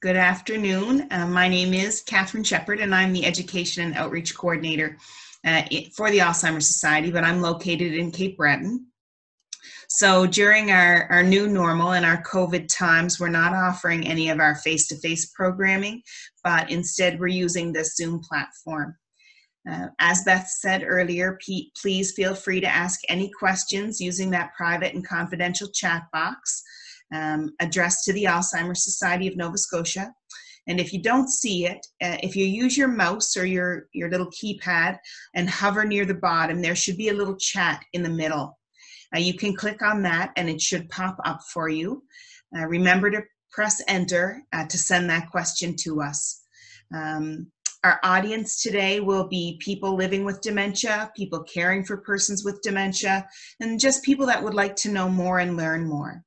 Good afternoon. My name is Catherine Shepard, and I'm the Education and Outreach Coordinator for the Alzheimer's Society, but I'm located in Cape Breton. So during our new normal and our COVID times, we're not offering any of our face-to-face programming, but instead we're using the Zoom platform. As Beth said earlier, please feel free to ask any questions using that private and confidential chat box addressed to the Alzheimer's Society of Nova Scotia. And if you don't see it, if you use your mouse or your little keypad and hover near the bottom, there should be a little chat in the middle. You can click on that and it should pop up for you. Remember to press enter to send that question to us. Our audience today will be people living with dementia, people caring for persons with dementia, and just people that would like to know more and learn more.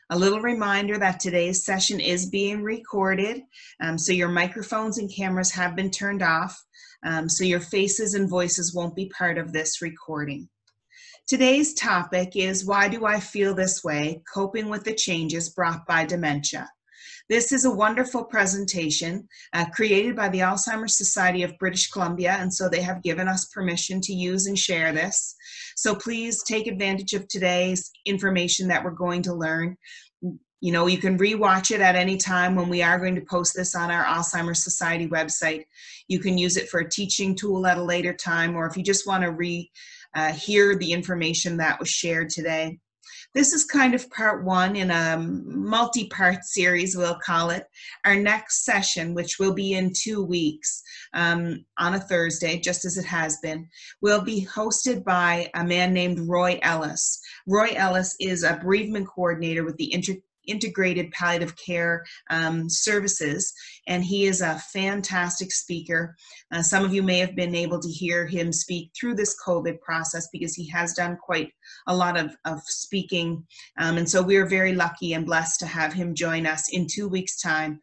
A little reminder that today's session is being recorded, so your microphones and cameras have been turned off, so your faces and voices won't be part of this recording. Today's topic is Why Do I Feel This Way? Coping with the Changes Brought by Dementia. This is a wonderful presentation created by the Alzheimer's Society of British Columbia, and so they have given us permission to use and share this. So please take advantage of today's information that we're going to learn. You know, you can rewatch it at any time when we are going to post this on our Alzheimer's Society website. You can use it for a teaching tool at a later time, or if you just want to hear the information that was shared today. This is kind of part one in a multi-part series, we'll call it. Our next session, which will be in 2 weeks on a Thursday, just as it has been, will be hosted by a man named Roy Ellis. Roy Ellis is a bereavement coordinator with the Integrated Palliative Care Services, and he is a fantastic speaker. Some of you may have been able to hear him speak through this COVID process because he has done quite a lot of speaking, and so we're very lucky and blessed to have him join us in 2 weeks' time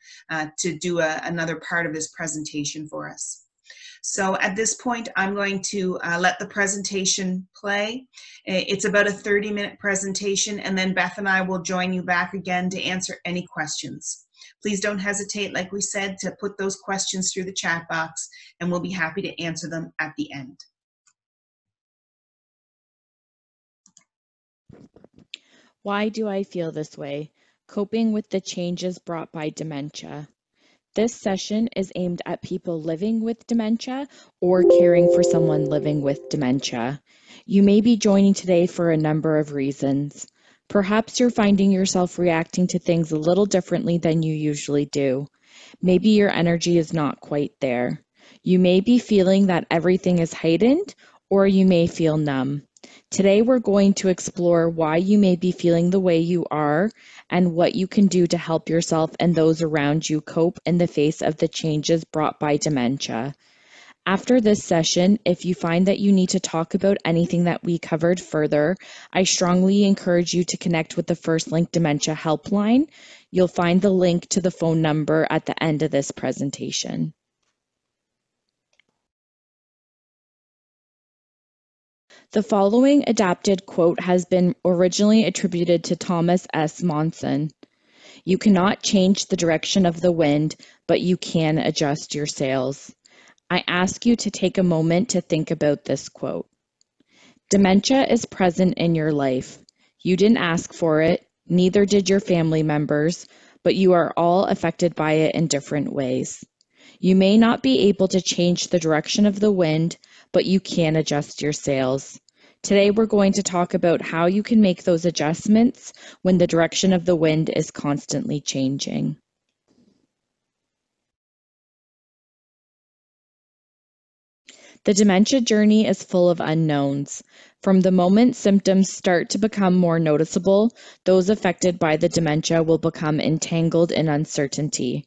to do another part of this presentation for us. So at this point, I'm going to let the presentation play. It's about a 30-minute presentation, and then Beth and I will join you back again to answer any questions. Please don't hesitate, like we said, to put those questions through the chat box, and we'll be happy to answer them at the end. Why do I feel this way? Coping with the changes brought by dementia. This session is aimed at people living with dementia or caring for someone living with dementia. You may be joining today for a number of reasons. Perhaps you're finding yourself reacting to things a little differently than you usually do. Maybe your energy is not quite there. You may be feeling that everything is heightened, or you may feel numb. Today we're going to explore why you may be feeling the way you are and what you can do to help yourself and those around you cope in the face of the changes brought by dementia. After this session, if you find that you need to talk about anything that we covered further, I strongly encourage you to connect with the First Link Dementia Helpline. You'll find the link to the phone number at the end of this presentation. The following adapted quote has been originally attributed to Thomas S. Monson. You cannot change the direction of the wind, but you can adjust your sails. I ask you to take a moment to think about this quote. Dementia is present in your life. You didn't ask for it, neither did your family members, but you are all affected by it in different ways. You may not be able to change the direction of the wind, but you can adjust your sails. Today we're going to talk about how you can make those adjustments when the direction of the wind is constantly changing. The dementia journey is full of unknowns. From the moment symptoms start to become more noticeable, those affected by the dementia will become entangled in uncertainty.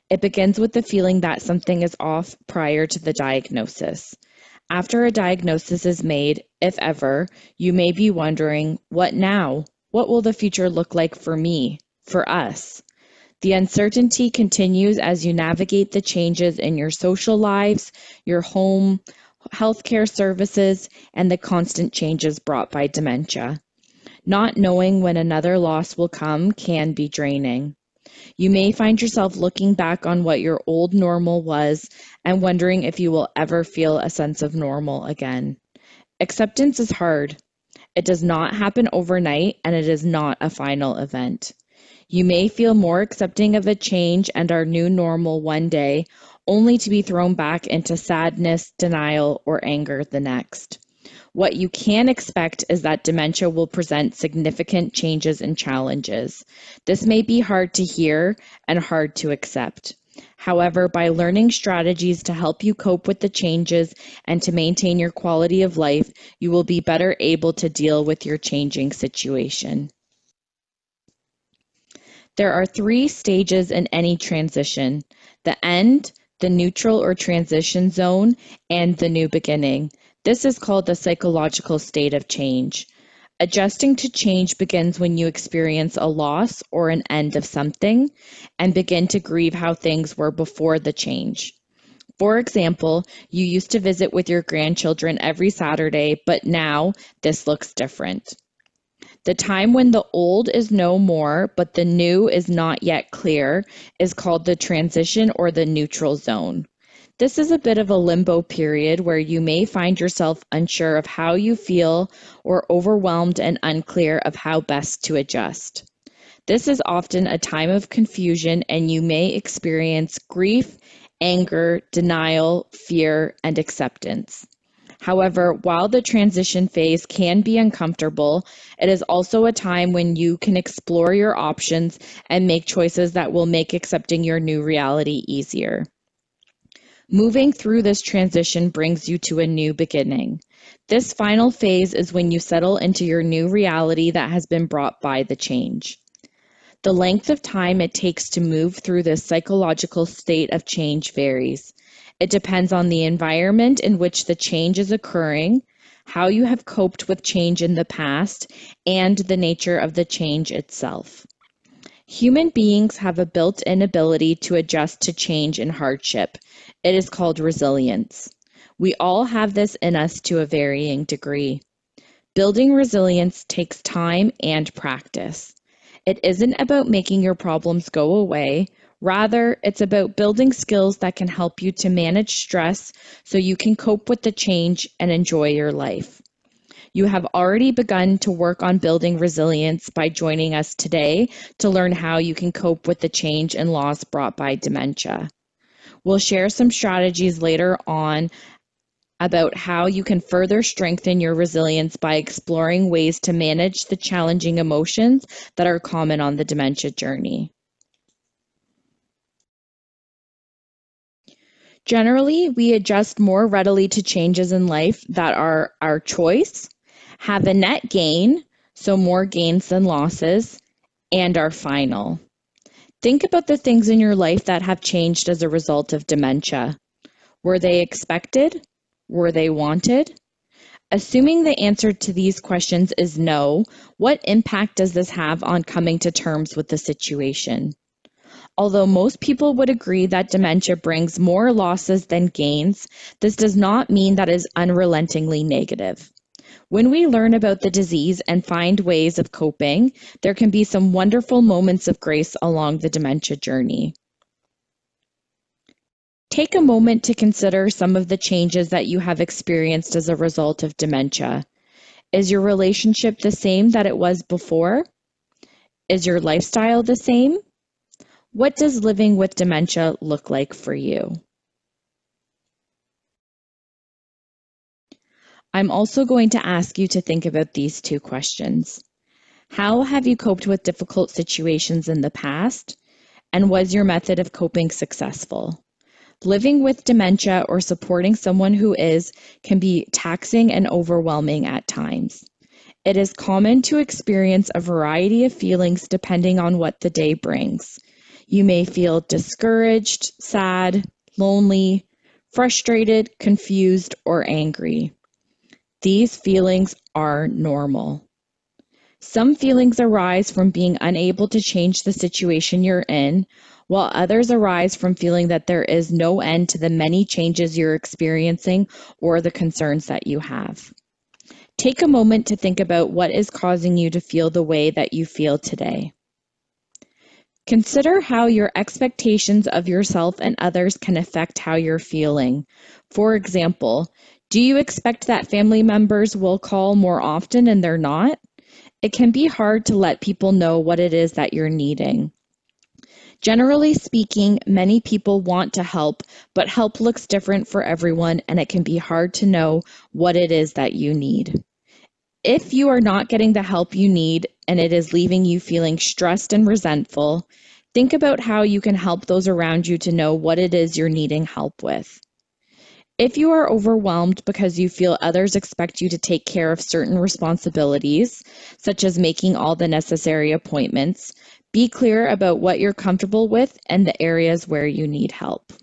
It begins with the feeling that something is off prior to the diagnosis. After a diagnosis is made, if ever, you may be wondering, what now? What will the future look like for me, for us? The uncertainty continues as you navigate the changes in your social lives, your home, healthcare services, and the constant changes brought by dementia. Not knowing when another loss will come can be draining. You may find yourself looking back on what your old normal was and wondering if you will ever feel a sense of normal again. Acceptance is hard. It does not happen overnight, and it is not a final event. You may feel more accepting of a change and our new normal one day, only to be thrown back into sadness, denial, or anger the next. What you can expect is that dementia will present significant changes and challenges. This may be hard to hear and hard to accept. However, by learning strategies to help you cope with the changes and to maintain your quality of life, you will be better able to deal with your changing situation. There are 3 stages in any transition: the end, the neutral or transition zone, and the new beginning. This is called the psychological state of change. Adjusting to change begins when you experience a loss or an end of something and begin to grieve how things were before the change. For example, you used to visit with your grandchildren every Saturday, but now this looks different. The time when the old is no more, but the new is not yet clear, is called the transition or the neutral zone. This is a bit of a limbo period where you may find yourself unsure of how you feel or overwhelmed and unclear of how best to adjust. This is often a time of confusion, and you may experience grief, anger, denial, fear, and acceptance. However, while the transition phase can be uncomfortable, it is also a time when you can explore your options and make choices that will make accepting your new reality easier. Moving through this transition brings you to a new beginning. This final phase is when you settle into your new reality that has been brought by the change. The length of time it takes to move through this psychological state of change varies. It depends on the environment in which the change is occurring, how you have coped with change in the past, and the nature of the change itself. Human beings have a built-in ability to adjust to change and hardship. It is called resilience. We all have this in us to a varying degree. Building resilience takes time and practice. It isn't about making your problems go away. Rather, it's about building skills that can help you to manage stress so you can cope with the change and enjoy your life. You have already begun to work on building resilience by joining us today to learn how you can cope with the change and loss brought by dementia. We'll share some strategies later on about how you can further strengthen your resilience by exploring ways to manage the challenging emotions that are common on the dementia journey. Generally, we adjust more readily to changes in life that are our choice, have a net gain, so more gains than losses, and are final. Think about the things in your life that have changed as a result of dementia. Were they expected? Were they wanted? Assuming the answer to these questions is no, what impact does this have on coming to terms with the situation? Although most people would agree that dementia brings more losses than gains, this does not mean that it is unrelentingly negative. When we learn about the disease and find ways of coping, there can be some wonderful moments of grace along the dementia journey. Take a moment to consider some of the changes that you have experienced as a result of dementia. Is your relationship the same that it was before? Is your lifestyle the same? What does living with dementia look like for you? I'm also going to ask you to think about these 2 questions. How have you coped with difficult situations in the past? And was your method of coping successful? Living with dementia or supporting someone who is can be taxing and overwhelming at times. It is common to experience a variety of feelings depending on what the day brings. You may feel discouraged, sad, lonely, frustrated, confused, or angry. These feelings are normal. Some feelings arise from being unable to change the situation you're in, while others arise from feeling that there is no end to the many changes you're experiencing or the concerns that you have. Take a moment to think about what is causing you to feel the way that you feel today. Consider how your expectations of yourself and others can affect how you're feeling. For example, do you expect that family members will call more often and they're not? It can be hard to let people know what it is that you're needing. Generally speaking, many people want to help, but help looks different for everyone, and it can be hard to know what it is that you need. If you are not getting the help you need and it is leaving you feeling stressed and resentful, think about how you can help those around you to know what it is you're needing help with. If you are overwhelmed because you feel others expect you to take care of certain responsibilities, such as making all the necessary appointments, be clear about what you're comfortable with and the areas where you need help.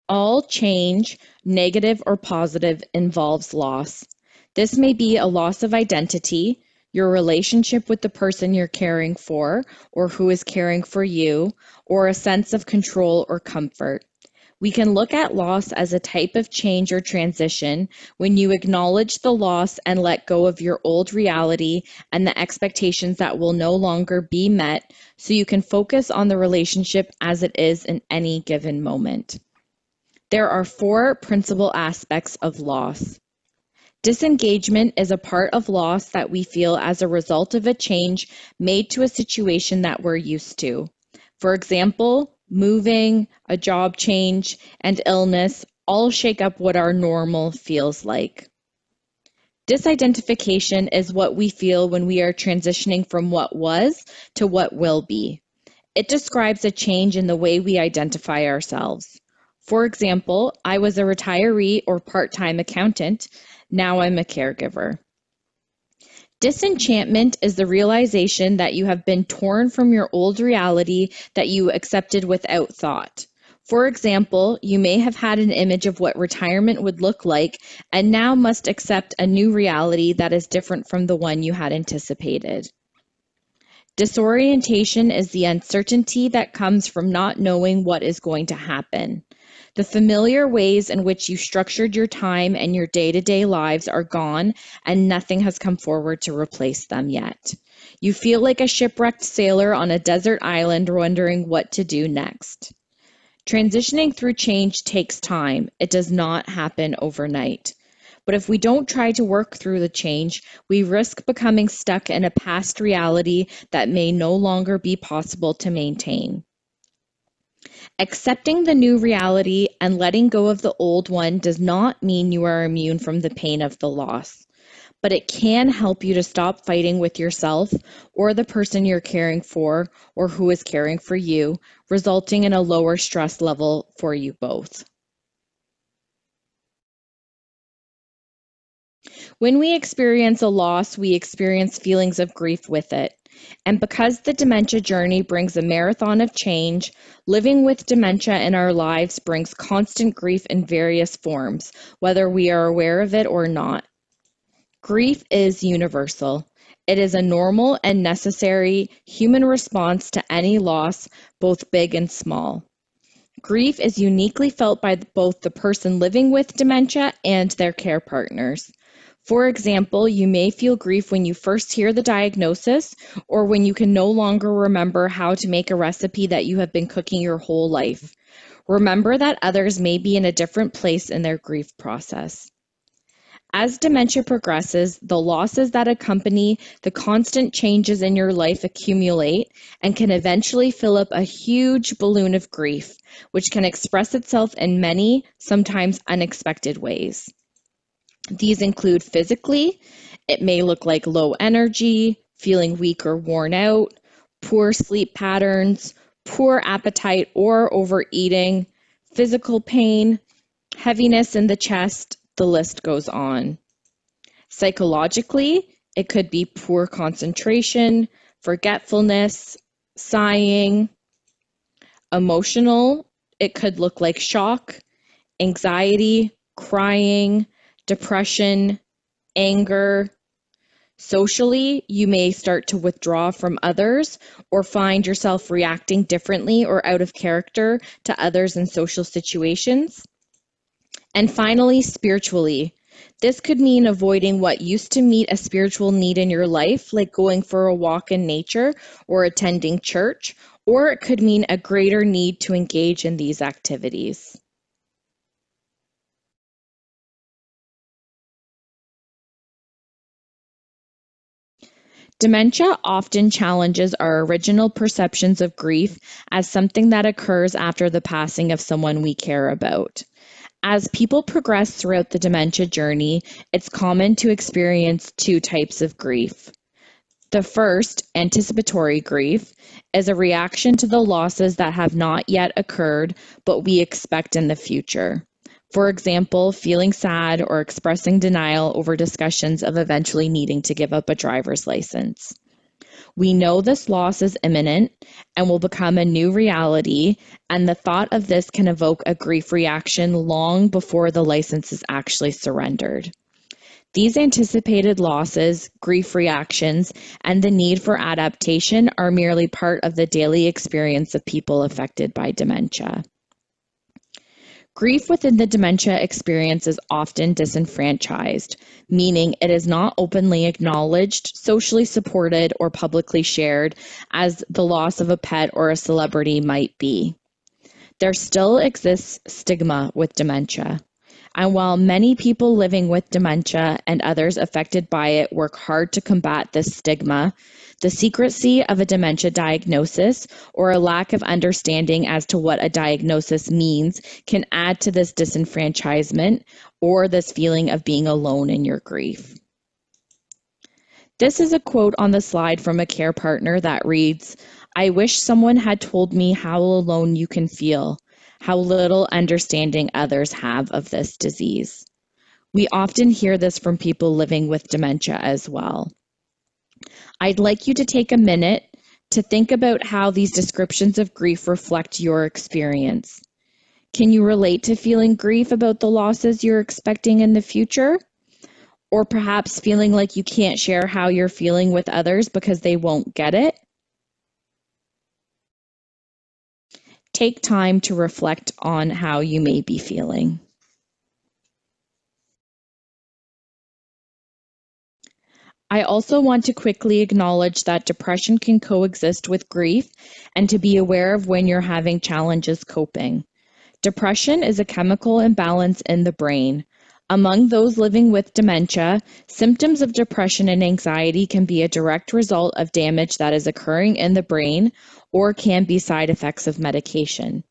All change, negative or positive, involves loss. This may be a loss of identity, your relationship with the person you're caring for or who is caring for you, or a sense of control or comfort. We can look at loss as a type of change or transition when you acknowledge the loss and let go of your old reality and the expectations that will no longer be met, so you can focus on the relationship as it is in any given moment. There are 4 principal aspects of loss. Disengagement is a part of loss that we feel as a result of a change made to a situation that we're used to. For example, moving, a job change, and illness all shake up what our normal feels like. Disidentification is what we feel when we are transitioning from what was to what will be. It describes a change in the way we identify ourselves. For example, I was a retiree or part-time accountant. Now I'm a caregiver. Disenchantment is the realization that you have been torn from your old reality that you accepted without thought. For example, you may have had an image of what retirement would look like and now must accept a new reality that is different from the one you had anticipated. Disorientation is the uncertainty that comes from not knowing what is going to happen. The familiar ways in which you structured your time and your day-to-day lives are gone, and nothing has come forward to replace them yet. You feel like a shipwrecked sailor on a desert island wondering what to do next. Transitioning through change takes time. It does not happen overnight. But if we don't try to work through the change, we risk becoming stuck in a past reality that may no longer be possible to maintain. Accepting the new reality and letting go of the old one does not mean you are immune from the pain of the loss, but it can help you to stop fighting with yourself or the person you're caring for or who is caring for you, resulting in a lower stress level for you both. When we experience a loss, we experience feelings of grief with it. And because the dementia journey brings a marathon of change, living with dementia in our lives brings constant grief in various forms, whether we are aware of it or not. Grief is universal. It is a normal and necessary human response to any loss, both big and small. Grief is uniquely felt by both the person living with dementia and their care partners. For example, you may feel grief when you first hear the diagnosis or when you can no longer remember how to make a recipe that you have been cooking your whole life. Remember that others may be in a different place in their grief process. As dementia progresses, the losses that accompany the constant changes in your life accumulate and can eventually fill up a huge balloon of grief, which can express itself in many, sometimes unexpected ways. These include physically. It may look like low energy, feeling weak or worn out, poor sleep patterns, poor appetite or overeating, physical pain, heaviness in the chest, the list goes on. Psychologically, it could be poor concentration, forgetfulness, sighing. Emotional, it could look like shock, anxiety, crying, depression, anger. Socially, you may start to withdraw from others or find yourself reacting differently or out of character to others in social situations. And finally, spiritually, This could mean avoiding what used to meet a spiritual need in your life, like going for a walk in nature or attending church, or it could mean a greater need to engage in these activities. Dementia often challenges our original perceptions of grief as something that occurs after the passing of someone we care about. As people progress throughout the dementia journey, it's common to experience two types of grief. The first, anticipatory grief, is a reaction to the losses that have not yet occurred but we expect in the future. For example, feeling sad or expressing denial over discussions of eventually needing to give up a driver's license. We know this loss is imminent and will become a new reality, and the thought of this can evoke a grief reaction long before the license is actually surrendered. These anticipated losses, grief reactions, and the need for adaptation are merely part of the daily experience of people affected by dementia. Grief within the dementia experience is often disenfranchised, meaning it is not openly acknowledged, socially supported, or publicly shared as the loss of a pet or a celebrity might be. There still exists stigma with dementia. And while many people living with dementia and others affected by it work hard to combat this stigma, the secrecy of a dementia diagnosis or a lack of understanding as to what a diagnosis means can add to this disenfranchisement or this feeling of being alone in your grief. This is a quote on the slide from a care partner that reads, "I wish someone had told me how alone you can feel, how little understanding others have of this disease." We often hear this from people living with dementia as well. I'd like you to take a minute to think about how these descriptions of grief reflect your experience. Can you relate to feeling grief about the losses you're expecting in the future? Or perhaps feeling like you can't share how you're feeling with others because they won't get it? Take time to reflect on how you may be feeling. I also want to quickly acknowledge that depression can coexist with grief and to be aware of when you're having challenges coping. Depression is a chemical imbalance in the brain. Among those living with dementia, symptoms of depression and anxiety can be a direct result of damage that is occurring in the brain or can be side effects of medication.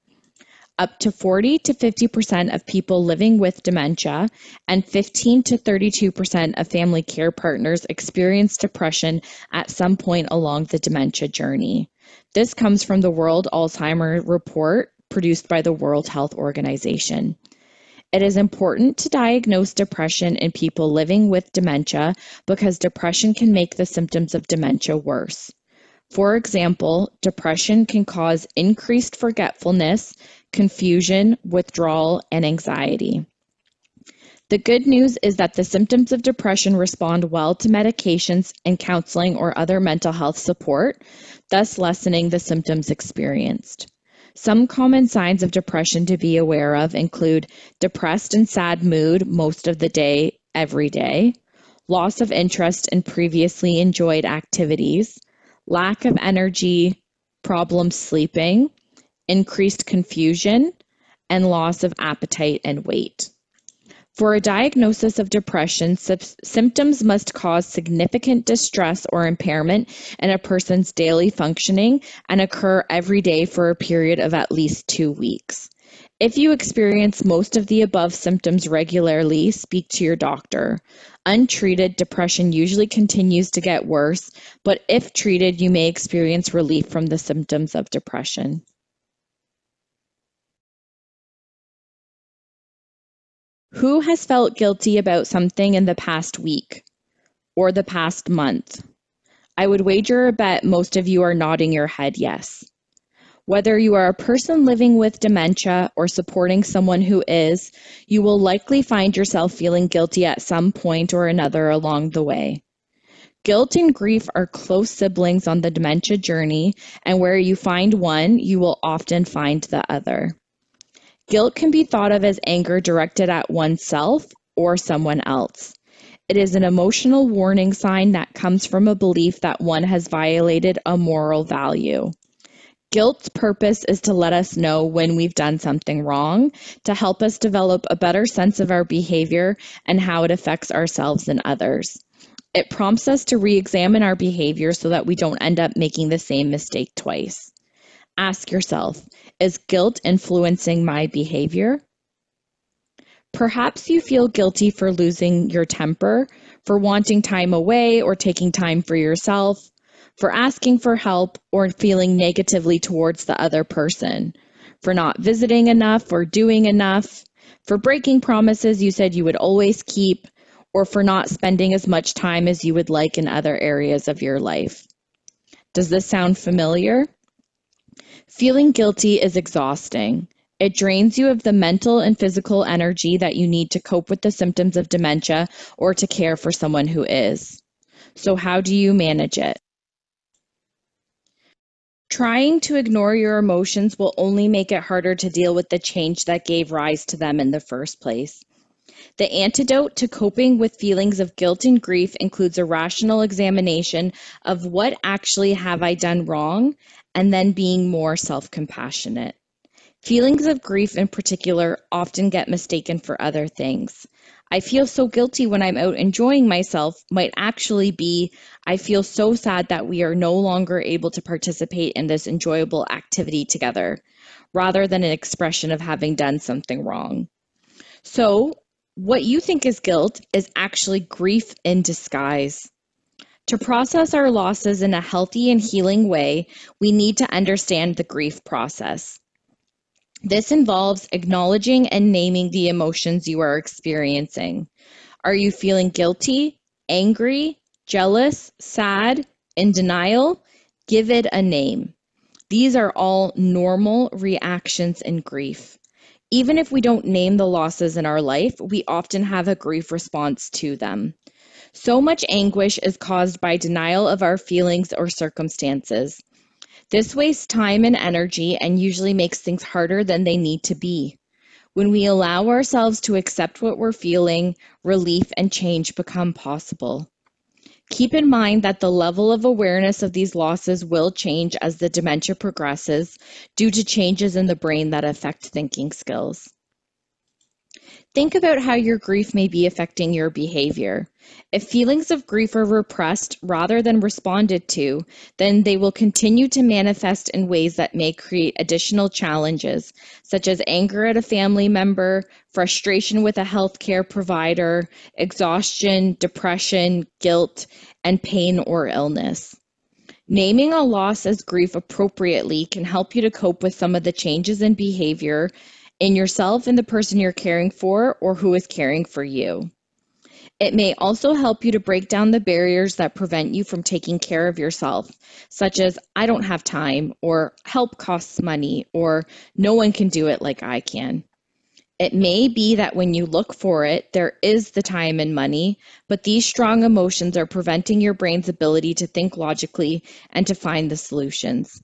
Up to 40 to 50% of people living with dementia and 15 to 32% of family care partners experience depression at some point along the dementia journey. This comes from the World Alzheimer's Report produced by the World Health Organization. It is important to diagnose depression in people living with dementia because depression can make the symptoms of dementia worse. For example, depression can cause increased forgetfulness, confusion, withdrawal, and anxiety. The good news is that the symptoms of depression respond well to medications and counseling or other mental health support, thus lessening the symptoms experienced. Some common signs of depression to be aware of include depressed and sad mood most of the day, every day, loss of interest in previously enjoyed activities, lack of energy, problems sleeping, increased confusion, and loss of appetite and weight. For a diagnosis of depression, symptoms must cause significant distress or impairment in a person's daily functioning and occur every day for a period of at least 2 weeks. If you experience most of the above symptoms regularly, speak to your doctor. Untreated, depression usually continues to get worse, but if treated, you may experience relief from the symptoms of depression. Who has felt guilty about something in the past week or the past month? I would wager a bet most of you are nodding your head yes. Whether you are a person living with dementia or supporting someone who is, you will likely find yourself feeling guilty at some point or another along the way. Guilt and grief are close siblings on the dementia journey, and where you find one, you will often find the other. Guilt can be thought of as anger directed at oneself or someone else. It is an emotional warning sign that comes from a belief that one has violated a moral value. Guilt's purpose is to let us know when we've done something wrong, to help us develop a better sense of our behavior and how it affects ourselves and others. It prompts us to re-examine our behavior so that we don't end up making the same mistake twice. Ask yourself, is guilt influencing my behavior? Perhaps you feel guilty for losing your temper, for wanting time away or taking time for yourself, for asking for help or feeling negatively towards the other person, for not visiting enough or doing enough, for breaking promises you said you would always keep, or for not spending as much time as you would like in other areas of your life. Does this sound familiar? Feeling guilty is exhausting. It drains you of the mental and physical energy that you need to cope with the symptoms of dementia or to care for someone who is. So how do you manage it? Trying to ignore your emotions will only make it harder to deal with the change that gave rise to them in the first place. The antidote to coping with feelings of guilt and grief includes a rational examination of what actually have I done wrong, and then being more self-compassionate. Feelings of grief in particular often get mistaken for other things. I feel so guilty when I'm out enjoying myself might actually be, I feel so sad that we are no longer able to participate in this enjoyable activity together, rather than an expression of having done something wrong. So, what you think is guilt is actually grief in disguise. To process our losses in a healthy and healing way, we need to understand the grief process. This involves acknowledging and naming the emotions you are experiencing. Are you feeling guilty, angry, jealous, sad, in denial? Give it a name. These are all normal reactions in grief. Even if we don't name the losses in our life, we often have a grief response to them. So much anguish is caused by denial of our feelings or circumstances. This wastes time and energy and usually makes things harder than they need to be. When we allow ourselves to accept what we're feeling, relief and change become possible. Keep in mind that the level of awareness of these losses will change as the dementia progresses due to changes in the brain that affect thinking skills. Think about how your grief may be affecting your behavior. If feelings of grief are repressed rather than responded to, then they will continue to manifest in ways that may create additional challenges, such as anger at a family member, frustration with a healthcare provider, exhaustion, depression, guilt, and pain or illness. Naming a loss as grief appropriately can help you to cope with some of the changes in behavior in yourself and the person you're caring for or who is caring for you. It may also help you to break down the barriers that prevent you from taking care of yourself, such as I don't have time, or help costs money, or no one can do it like I can. It may be that when you look for it, there is the time and money, but these strong emotions are preventing your brain's ability to think logically and to find the solutions.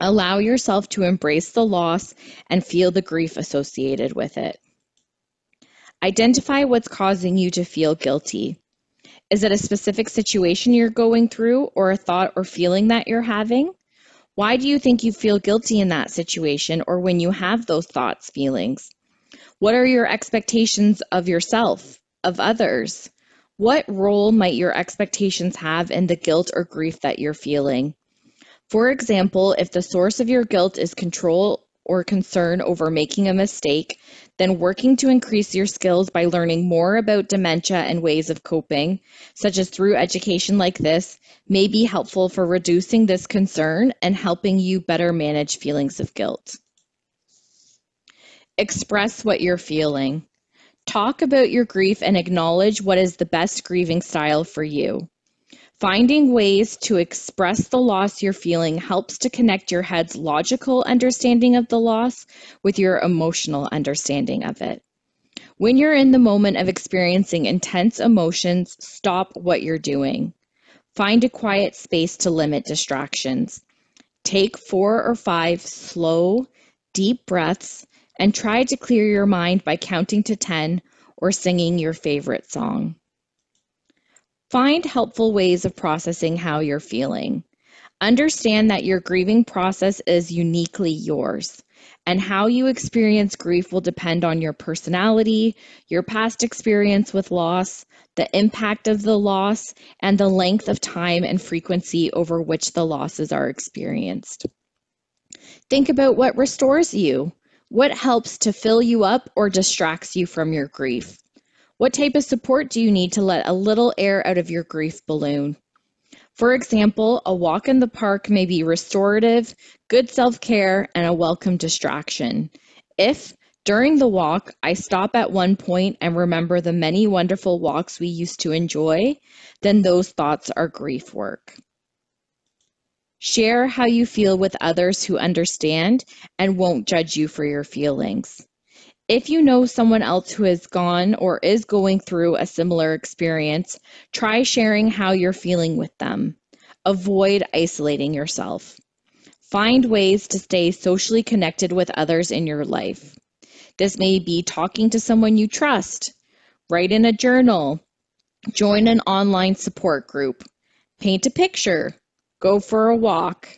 Allow yourself to embrace the loss and feel the grief associated with it. Identify what's causing you to feel guilty. Is it a specific situation you're going through or a thought or feeling that you're having? Why do you think you feel guilty in that situation or when you have those thoughts, feelings? What are your expectations of yourself, of others? What role might your expectations have in the guilt or grief that you're feeling? For example, if the source of your guilt is control or concern over making a mistake, then working to increase your skills by learning more about dementia and ways of coping, such as through education like this, may be helpful for reducing this concern and helping you better manage feelings of guilt. Express what you're feeling. Talk about your grief and acknowledge what is the best grieving style for you. Finding ways to express the loss you're feeling helps to connect your head's logical understanding of the loss with your emotional understanding of it. When you're in the moment of experiencing intense emotions, stop what you're doing. Find a quiet space to limit distractions. Take 4 or 5 slow, deep breaths and try to clear your mind by counting to 10 or singing your favorite song. Find helpful ways of processing how you're feeling. Understand that your grieving process is uniquely yours, and how you experience grief will depend on your personality, your past experience with loss, the impact of the loss, and the length of time and frequency over which the losses are experienced. Think about what restores you. What helps to fill you up or distracts you from your grief? What type of support do you need to let a little air out of your grief balloon? For example, a walk in the park may be restorative, good self-care, and a welcome distraction. If, during the walk, I stop at one point and remember the many wonderful walks we used to enjoy, then those thoughts are grief work. Share how you feel with others who understand and won't judge you for your feelings. If you know someone else who has gone or is going through a similar experience, try sharing how you're feeling with them. Avoid isolating yourself. Find ways to stay socially connected with others in your life. This may be talking to someone you trust, write in a journal, join an online support group, paint a picture, go for a walk.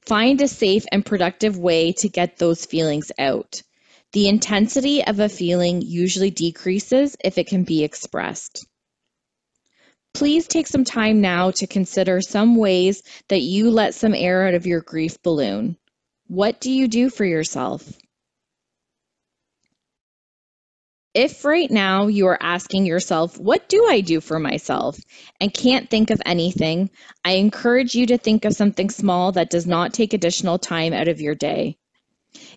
Find a safe and productive way to get those feelings out. The intensity of a feeling usually decreases if it can be expressed. Please take some time now to consider some ways that you let some air out of your grief balloon. What do you do for yourself? If right now you are asking yourself, what do I do for myself, and can't think of anything, I encourage you to think of something small that does not take additional time out of your day.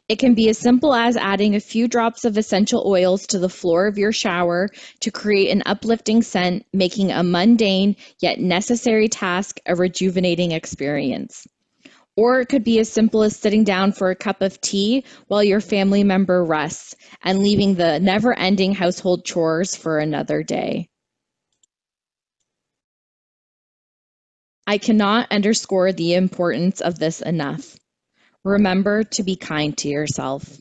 It can be as simple as adding a few drops of essential oils to the floor of your shower to create an uplifting scent, making a mundane yet necessary task a rejuvenating experience. Or it could be as simple as sitting down for a cup of tea while your family member rests and leaving the never-ending household chores for another day. I cannot underscore the importance of this enough. Remember to be kind to yourself.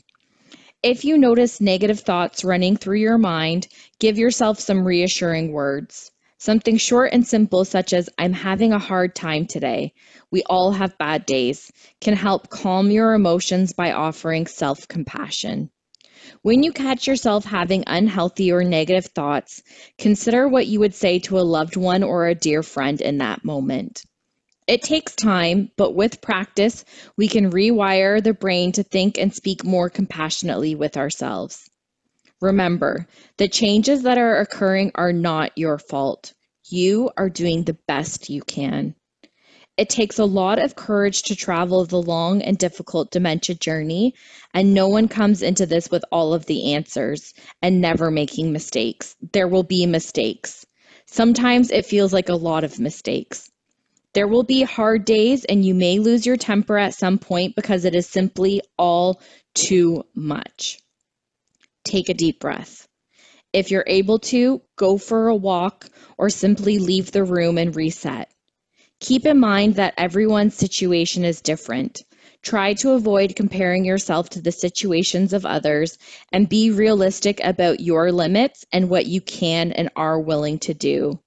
If you notice negative thoughts running through your mind, give yourself some reassuring words. Something short and simple such as, I'm having a hard time today. We all have bad days, can help calm your emotions by offering self-compassion. When you catch yourself having unhealthy or negative thoughts, consider what you would say to a loved one or a dear friend in that moment. It takes time, but with practice, we can rewire the brain to think and speak more compassionately with ourselves. Remember, the changes that are occurring are not your fault. You are doing the best you can. It takes a lot of courage to travel the long and difficult dementia journey, and no one comes into this with all of the answers and never making mistakes. There will be mistakes. Sometimes it feels like a lot of mistakes. There will be hard days and you may lose your temper at some point because it is simply all too much. Take a deep breath. If you're able to, go for a walk or simply leave the room and reset. Keep in mind that everyone's situation is different. Try to avoid comparing yourself to the situations of others and be realistic about your limits and what you can and are willing to do.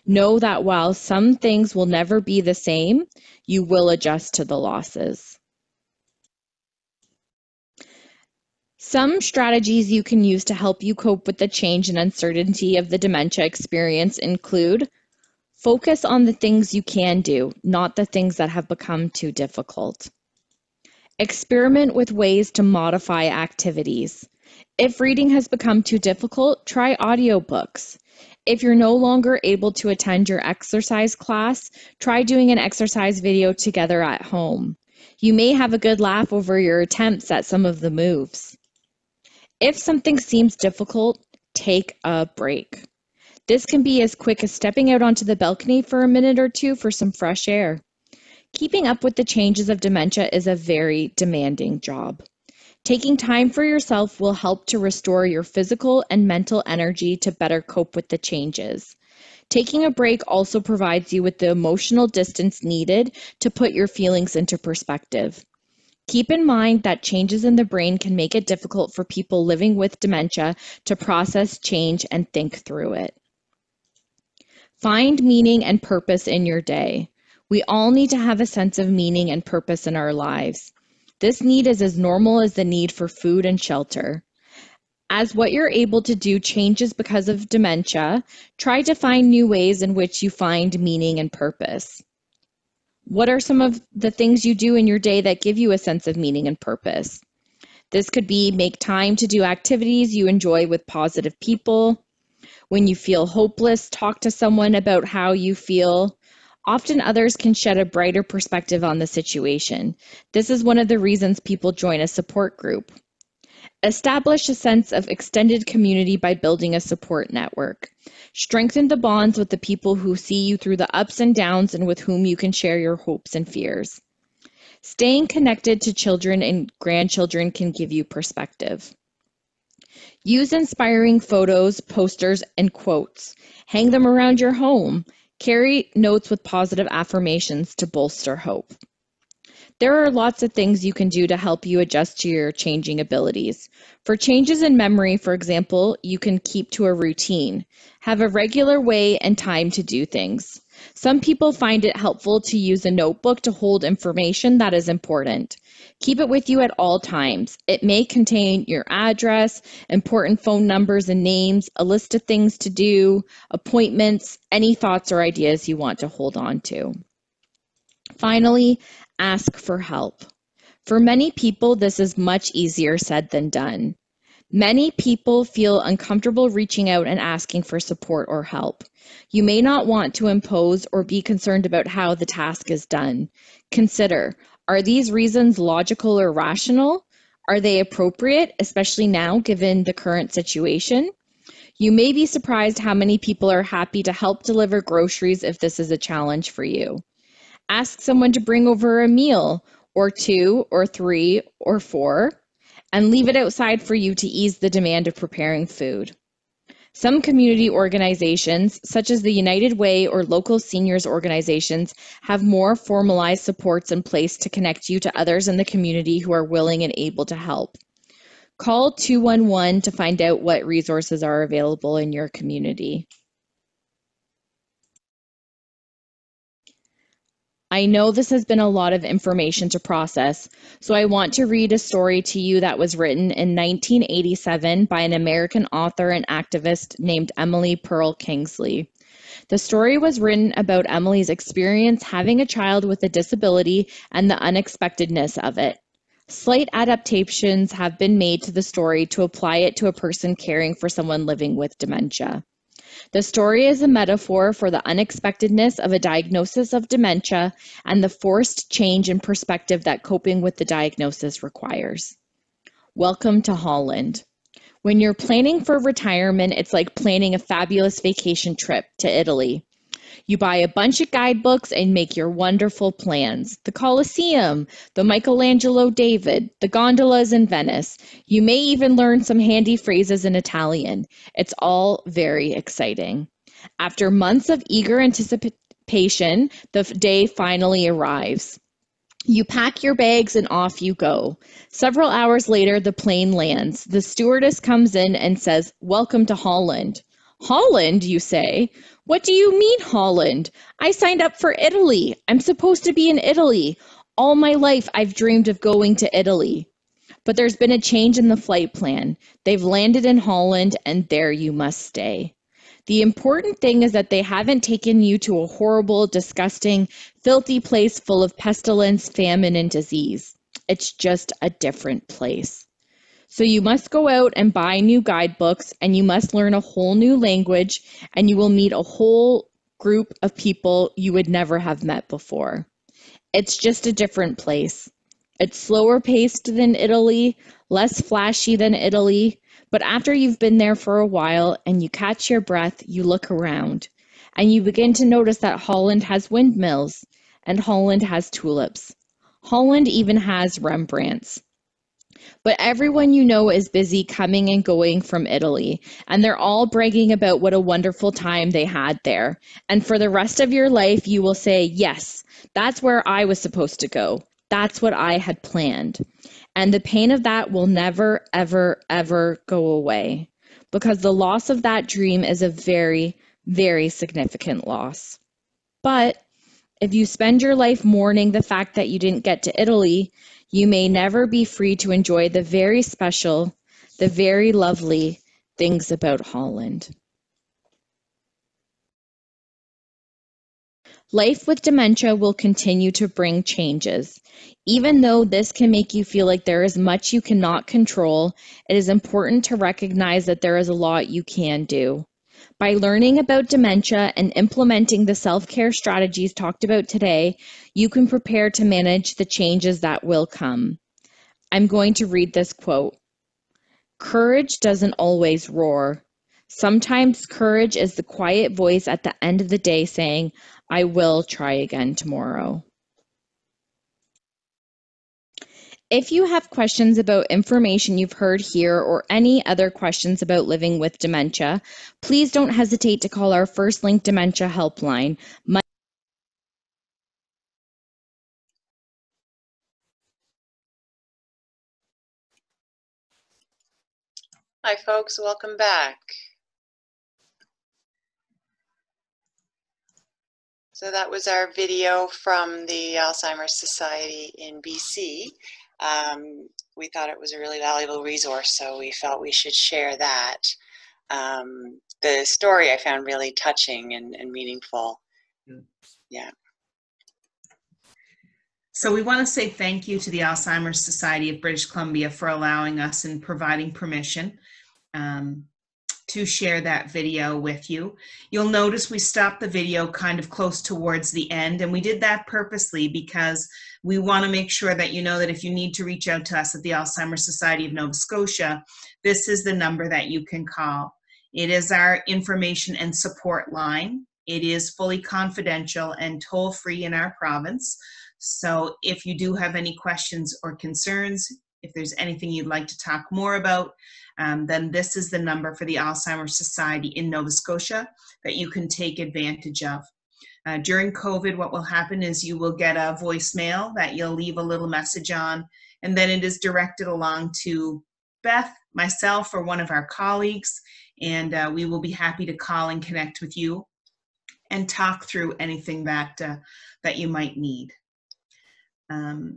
Know that while some things will never be the same, you will adjust to the losses. Some strategies you can use to help you cope with the change and uncertainty of the dementia experience include: focus on the things you can do, not the things that have become too difficult. Experiment with ways to modify activities. If reading has become too difficult, try audiobooks. If you're no longer able to attend your exercise class, try doing an exercise video together at home. You may have a good laugh over your attempts at some of the moves. If something seems difficult, take a break. This can be as quick as stepping out onto the balcony for a minute or two for some fresh air. Keeping up with the changes of dementia is a very demanding job. Taking time for yourself will help to restore your physical and mental energy to better cope with the changes. Taking a break also provides you with the emotional distance needed to put your feelings into perspective. Keep in mind that changes in the brain can make it difficult for people living with dementia to process change and think through it. Find meaning and purpose in your day. We all need to have a sense of meaning and purpose in our lives. This need is as normal as the need for food and shelter. As what you're able to do changes because of dementia, try to find new ways in which you find meaning and purpose. What are some of the things you do in your day that give you a sense of meaning and purpose? This could be make time to do activities you enjoy with positive people. When you feel hopeless, talk to someone about how you feel. Often others can shed a brighter perspective on the situation. This is one of the reasons people join a support group. Establish a sense of extended community by building a support network. Strengthen the bonds with the people who see you through the ups and downs and with whom you can share your hopes and fears. Staying connected to children and grandchildren can give you perspective. Use inspiring photos, posters, and quotes. Hang them around your home. Carry notes with positive affirmations to bolster hope. There are lots of things you can do to help you adjust to your changing abilities. For changes in memory, for example, you can keep to a routine. Have a regular way and time to do things. Some people find it helpful to use a notebook to hold information that is important. Keep it with you at all times. It may contain your address, important phone numbers and names, a list of things to do, appointments, any thoughts or ideas you want to hold on to. Finally, ask for help. For many people, this is much easier said than done. Many people feel uncomfortable reaching out and asking for support or help. You may not want to impose or be concerned about how the task is done. Consider, are these reasons logical or rational? Are they appropriate, especially now given the current situation? You may be surprised how many people are happy to help deliver groceries if this is a challenge for you. Ask someone to bring over a meal, or 2, or 3, or 4, and leave it outside for you to ease the demand of preparing food. Some community organizations, such as the United Way or local seniors organizations, have more formalized supports in place to connect you to others in the community who are willing and able to help. Call 211 to find out what resources are available in your community. I know this has been a lot of information to process, so I want to read a story to you that was written in 1987 by an American author and activist named Emily Pearl Kingsley. The story was written about Emily's experience having a child with a disability and the unexpectedness of it. Slight adaptations have been made to the story to apply it to a person caring for someone living with dementia. The story is a metaphor for the unexpectedness of a diagnosis of dementia and the forced change in perspective that coping with the diagnosis requires. Welcome to Holland. When you're planning for retirement, it's like planning a fabulous vacation trip to Italy. You buy a bunch of guidebooks and make your wonderful plans. The Colosseum, the Michelangelo David, the gondolas in Venice. You may even learn some handy phrases in Italian. It's all very exciting. After months of eager anticipation, the day finally arrives. You pack your bags and off you go. Several hours later, the plane lands. The stewardess comes in and says, "Welcome to Holland." Holland, you say? What do you mean, Holland? I signed up for Italy. I'm supposed to be in Italy. All my life, I've dreamed of going to Italy. But there's been a change in the flight plan. They've landed in Holland, and there you must stay. The important thing is that they haven't taken you to a horrible, disgusting, filthy place full of pestilence, famine, and disease. It's just a different place. So you must go out and buy new guidebooks, and you must learn a whole new language, and you will meet a whole group of people you would never have met before. It's just a different place. It's slower paced than Italy, less flashy than Italy, but after you've been there for a while and you catch your breath, you look around, and you begin to notice that Holland has windmills, and Holland has tulips. Holland even has Rembrandts. But everyone you know is busy coming and going from Italy, and they're all bragging about what a wonderful time they had there. And for the rest of your life, you will say, "Yes, that's where I was supposed to go. That's what I had planned. And the pain of that will never, ever, ever go away because the loss of that dream is a very, very significant loss. But if you spend your life mourning the fact that you didn't get to Italy, you may never be free to enjoy the very special, the very lovely things about Holland. Life with dementia will continue to bring changes. Even though this can make you feel like there is much you cannot control, it is important to recognize that there is a lot you can do. By learning about dementia and implementing the self-care strategies talked about today, you can prepare to manage the changes that will come. I'm going to read this quote. Courage doesn't always roar. Sometimes courage is the quiet voice at the end of the day saying, I will try again tomorrow. If you have questions about information you've heard here or any other questions about living with dementia, please don't hesitate to call our First Link Dementia helpline. Hi folks, welcome back. So that was our video from the Alzheimer's Society in BC. We thought it was a really valuable resource, so we felt we should share that. The story I found really touching and meaningful. Yeah. So we want to say thank you to the Alzheimer's Society of British Columbia for allowing us and providing permission to share that video with you. You'll notice we stopped the video kind of close towards the end, and we did that purposely because we want to make sure that you know that if you need to reach out to us at the Alzheimer's Society of Nova Scotia, this is the number that you can call. It is our information and support line. It is fully confidential and toll-free in our province. So if you do have any questions or concerns, if there's anything you'd like to talk more about, then this is the number for the Alzheimer's Society in Nova Scotia that you can take advantage of. During COVID, what will happen is you will get a voicemail that you'll leave a little message on, and then it is directed along to Beth, myself, or one of our colleagues, and we will be happy to call and connect with you and talk through anything that you might need.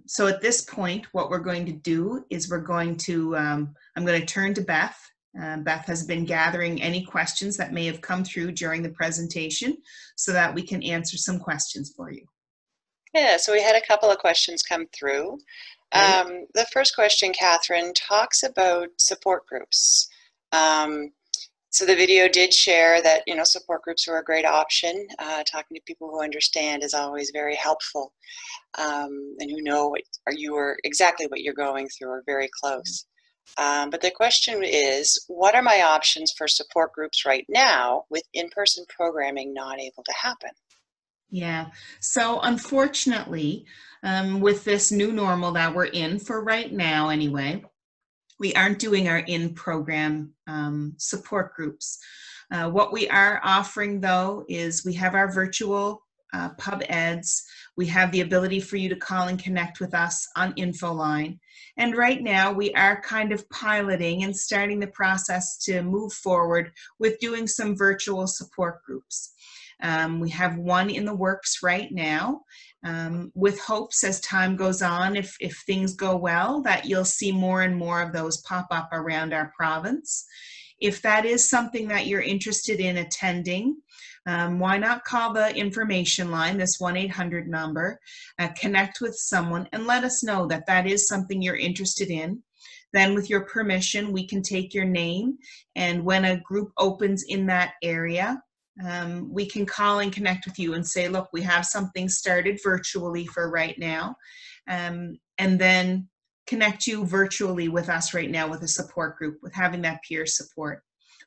So at this point, what we're going to do is I'm going to turn to Beth. Beth has been gathering any questions that may have come through during the presentation so that we can answer some questions for you. Yeah, so we had a couple of questions come through. The first question, Catherine, talks about support groups. So the video did share that, support groups are a great option. Talking to people who understand is always very helpful, and who know exactly what you're going through or very close. But the question is, what are my options for support groups right now with in-person programming not able to happen? Yeah, so unfortunately, with this new normal that we're in for right now anyway, we aren't doing our in-program support groups. What we are offering though is we have our virtual pub eds. We have the ability for you to call and connect with us on InfoLine. And right now we are kind of piloting and starting the process to move forward with doing some virtual support groups. We have one in the works right now, with hopes as time goes on, if things go well, that you'll see more and more of those pop up around our province. If that is something that you're interested in attending, why not call the information line, this 1-800 number, connect with someone and let us know that that is something you're interested in. Then with your permission, we can take your name, and when a group opens in that area, we can call and connect with you and say, look, we have something started virtually for right now, and then connect you virtually with us right now with a support group, with having that peer support.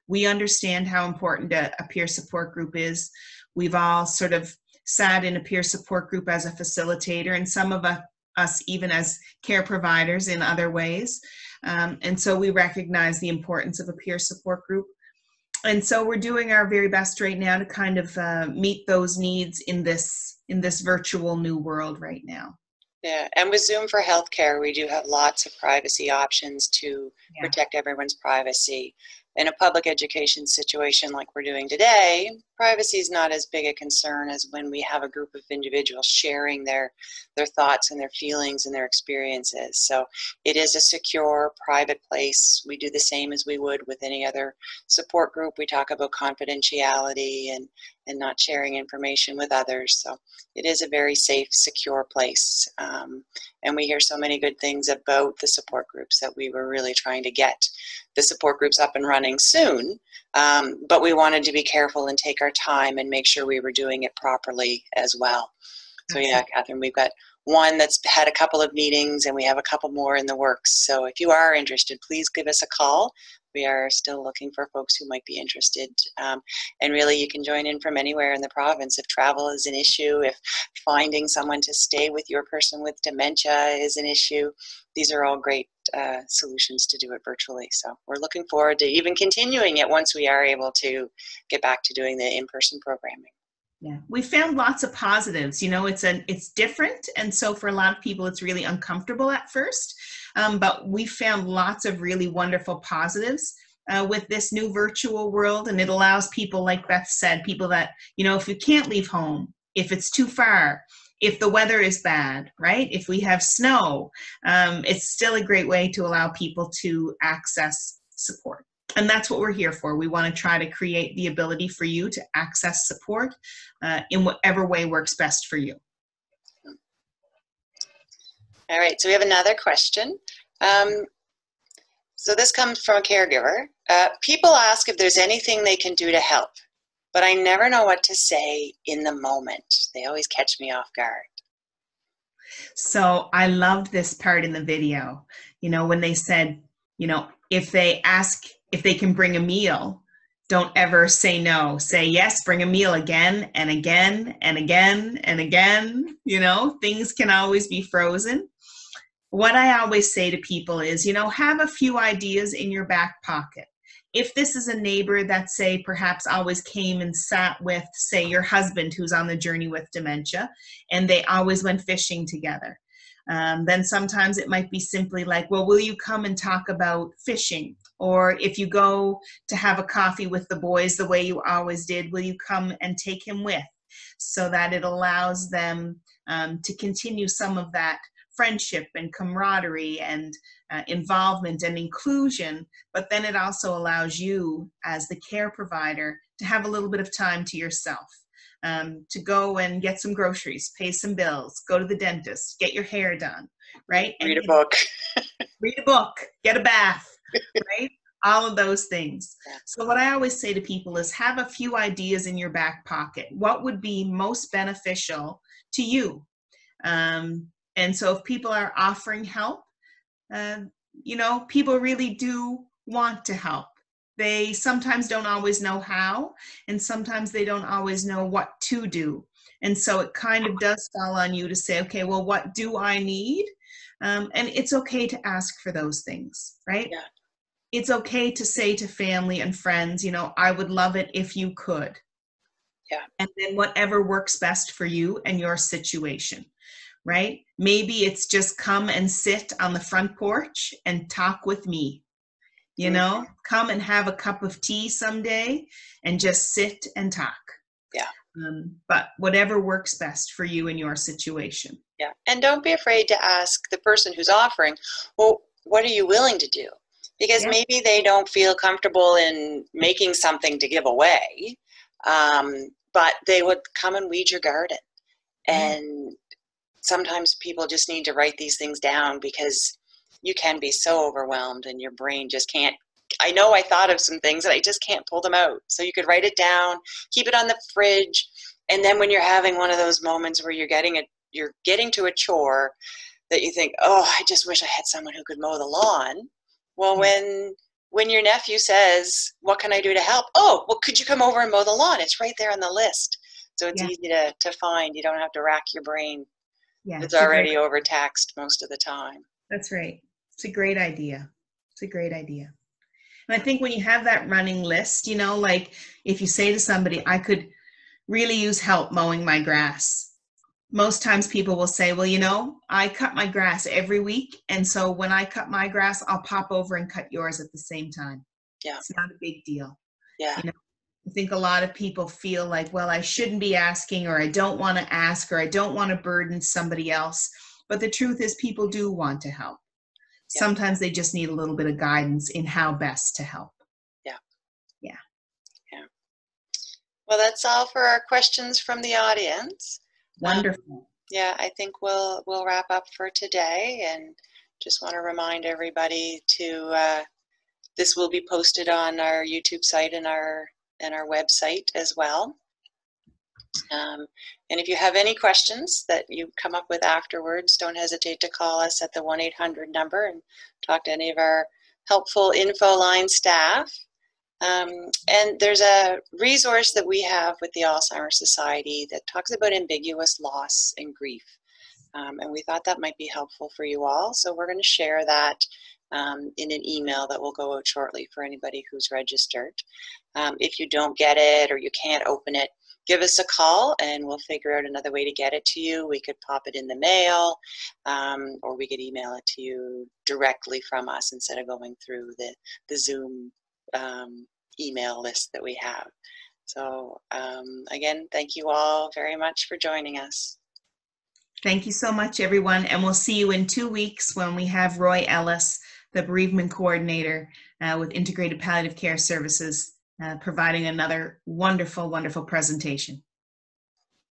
We understand how important a peer support group is. We've all sort of sat in a peer support group as a facilitator, and some of us even as care providers in other ways. And so we recognize the importance of a peer support group. And so we're doing our very best right now to kind of meet those needs in this virtual new world right now. Yeah, and with Zoom for Healthcare, we do have lots of privacy options to protect everyone's privacy. In a public education situation like we're doing today, privacy is not as big a concern as when we have a group of individuals sharing their thoughts and their feelings and their experiences. So it is a secure, private place. We do the same as we would with any other support group. We talk about confidentiality and not sharing information with others. So it is a very safe, secure place. And we hear so many good things about the support groups that we were really trying to get the support groups up and running soon. But we wanted to be careful and take our time and make sure we were doing it properly as well. So yeah, Catherine, we've got one that's had a couple of meetings and we have a couple more in the works. So if you are interested, please give us a call. We are still looking for folks who might be interested. And really, you can join in from anywhere in the province if travel is an issue, if finding someone to stay with your person with dementia is an issue. These are all great solutions to do it virtually. So we're looking forward to even continuing it once we are able to get back to doing the in-person programming. Yeah, we found lots of positives. You know, it's different, and so for a lot of people, it's really uncomfortable at first. But we found lots of really wonderful positives with this new virtual world, and it allows people, like Beth said, people that, you know, if you can't leave home, if it's too far, if the weather is bad, right? If we have snow, it's still a great way to allow people to access support. And that's what we're here for. We want to try to create the ability for you to access support in whatever way works best for you. All right, so we have another question. So this comes from a caregiver. People ask if there's anything they can do to help, but I never know what to say in the moment. They always catch me off guard. So I loved this part in the video, you know, when they said, you know, if they ask if they can bring a meal, don't ever say no. Say yes, bring a meal again and again and again and again. You know, things can always be frozen. What I always say to people is, you know, have a few ideas in your back pocket. If this is a neighbor that, say, perhaps always came and sat with, say, your husband who's on the journey with dementia, and they always went fishing together, then sometimes it might be simply like, well, will you come and talk about fishing? Or if you go to have a coffee with the boys the way you always did, will you come and take him with? So that it allows them to continue some of that friendship and camaraderie and involvement and inclusion, but then it also allows you as the care provider to have a little bit of time to yourself, to go and get some groceries, pay some bills, go to the dentist, get your hair done, right? Read a book. Read a book, get a bath, right? All of those things. So what I always say to people is have a few ideas in your back pocket. What would be most beneficial to you? And so if people are offering help, you know, people really do want to help. They sometimes don't always know how, and sometimes they don't always know what to do. And so it kind of does fall on you to say, okay, well, what do I need? And it's okay to ask for those things, right? Yeah. It's okay to say to family and friends, you know, I would love it if you could. Yeah. And then whatever works best for you and your situation, right? Maybe it's just come and sit on the front porch and talk with me. You know, come and have a cup of tea someday and just sit and talk. Yeah. But whatever works best for you in your situation. Yeah. And don't be afraid to ask the person who's offering, well, what are you willing to do? Because maybe they don't feel comfortable in making something to give away, but they would come and weed your garden. And sometimes people just need to write these things down because you can be so overwhelmed and your brain just can't. I know I thought of some things and I just can't pull them out. So you could write it down, keep it on the fridge. And then when you're having one of those moments where you're getting to a chore that you think, oh, I just wish I had someone who could mow the lawn. Well, when your nephew says, what can I do to help? Oh, well, could you come over and mow the lawn? It's right there on the list. So it's easy to find. You don't have to rack your brain. Yeah, it's already overtaxed most of the time. That's right. It's a great idea. It's a great idea. And I think when you have that running list, you know, like if you say to somebody, I could really use help mowing my grass. Most times people will say, well, I cut my grass every week, and so when I cut my grass, I'll pop over and cut yours at the same time. Yeah. It's not a big deal. Yeah. I think a lot of people feel like, well, I shouldn't be asking, or I don't want to ask, or I don't want to burden somebody else. But the truth is, people do want to help. Yeah. Sometimes they just need a little bit of guidance in how best to help. Yeah. Yeah. Yeah. Well, that's all for our questions from the audience. Wonderful. Yeah, I think we'll wrap up for today, and just want to remind everybody to this will be posted on our YouTube site and our website as well. And if you have any questions that you come up with afterwards, don't hesitate to call us at the 1-800 number and talk to any of our helpful info line staff. And there's a resource that we have with the Alzheimer's Society that talks about ambiguous loss and grief. And we thought that might be helpful for you all. So we're going to share that in an email that will go out shortly for anybody who's registered. If you don't get it or you can't open it, give us a call and we'll figure out another way to get it to you. We could pop it in the mail, or we could email it to you directly from us instead of going through the Zoom email list that we have. So again, thank you all very much for joining us. Thank you so much, everyone. And we'll see you in 2 weeks when we have Roy Ellis, the bereavement coordinator with Integrated Palliative Care Services, providing another wonderful, wonderful presentation.